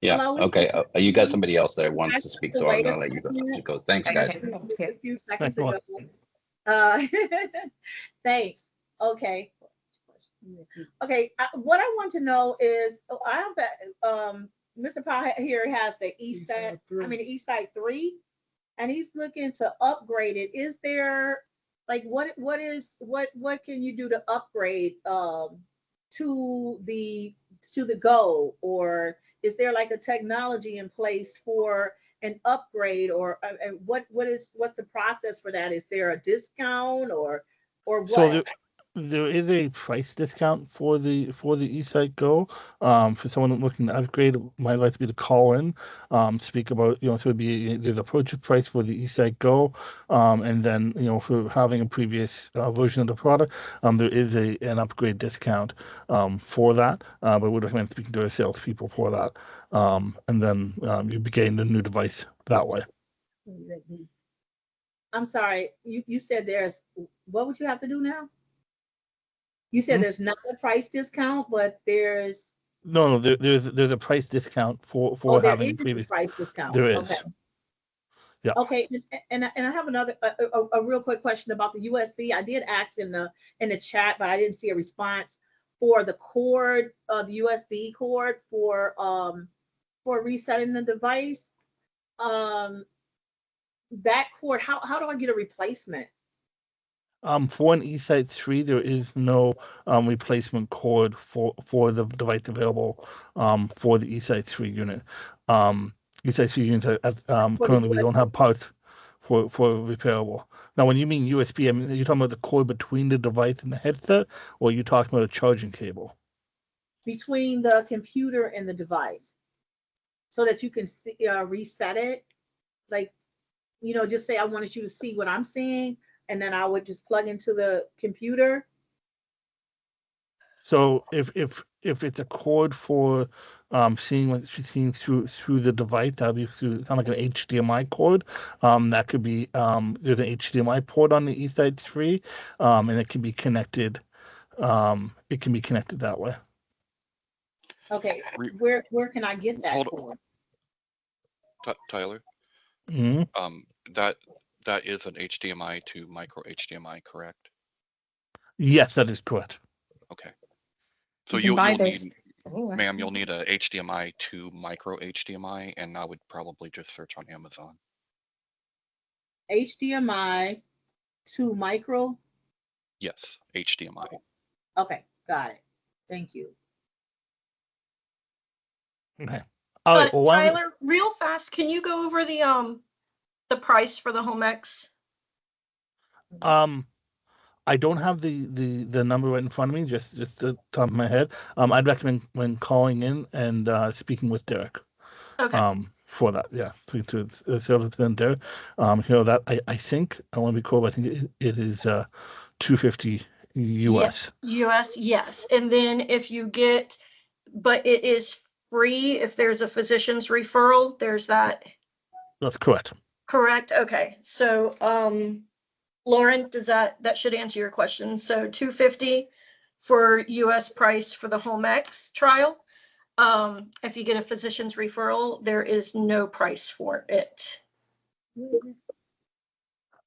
yeah, Hello? okay. You got somebody else that wants to speak, so I'm Wait a gonna let you second. go. Thanks, guys. Okay, thank you. A few seconds Thanks ago. a Thanks. Okay. Okay. What I want to know is, I have that. Mr. Powell here has the eSight. I mean, the eSight 3, and he's looking to upgrade it. Is there like what can you do to upgrade to the Go, or is there like a technology in place for an upgrade, or what's the process for that? Is there a discount or what? So there is a price discount for the eSight Go. For someone looking to upgrade, it might like to be to call in, speak about, so it'd be there's a purchase price for the eSight Go, and then for having a previous version of the product, there is an upgrade discount for that. But we'd recommend speaking to our salespeople for that, and then you'd be getting the new device that way. I'm sorry, you said what would you have to do now? You said there's not a price discount, but there's No, there's a price discount for there having is previous. a price discount. There is. Okay. Yeah. Okay, and I have another a real quick question about the USB. I did ask in the chat, but I didn't see a response for the cord, the USB cord for resetting the device. That cord, how do I get a replacement? For an eSight 3, there is no replacement cord for the device available for the eSight 3 unit. eSight 3 units, currently we don't have parts for repairable. Now, when you mean USB, I mean, are you talking about the cord between the device and the headset, or are you talking about a charging cable? Between the computer and the device, so that you can see, reset it. Like, just say I wanted you to see what I'm seeing, and then I would just plug into the computer. So if it's a cord for seeing what she's seeing through the device, that'll be sound like an HDMI cord. That could be there's an HDMI port on the eSight 3, and it can be connected. It can be connected that way. Okay, where can I get that cord? Tyler. Mm-hmm. That is an HDMI to micro HDMI, correct? Yes, that is correct. Okay. So you'll need, ma'am, you'll need a HDMI to micro HDMI, and I would probably just search on Amazon. HDMI to micro? Yes, HDMI. Okay, got it. Thank you. Okay. All right. Well, Tyler, real fast, can you go over the price for the Home X? I don't have the number right in front of me, just the top of my head. I'd recommend when calling in and speaking with Derek. Okay. For that, yeah, to sales representative Derek. That I think I want to be cool, but I think it is $250 US. US, yes. And then but it is free if there's a physician's referral. There's that. That's correct. Correct. Okay. So, Lauren, that should answer your question. So $250 for US price for the Home X trial. If you get a physician's referral, there is no price for it.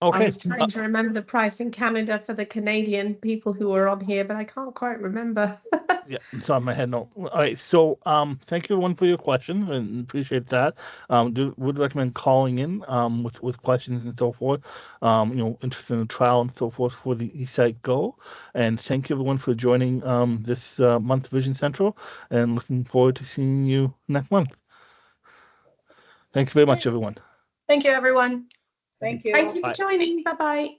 I Okay. was trying to remember the price in Canada for the Canadian people who were on here, but I can't quite remember. Yeah, it's on my head. No. All right. So, thank you everyone for your questions and appreciate that. Would recommend calling in, with questions and so forth. Interested in the trial and so forth for the eSight Go. And thank you everyone for joining, this, month Vision Central, and looking forward to seeing you next month. Thank you very much, everyone. Thank you, everyone. Thank you. Thank you for Bye. joining. Bye-bye.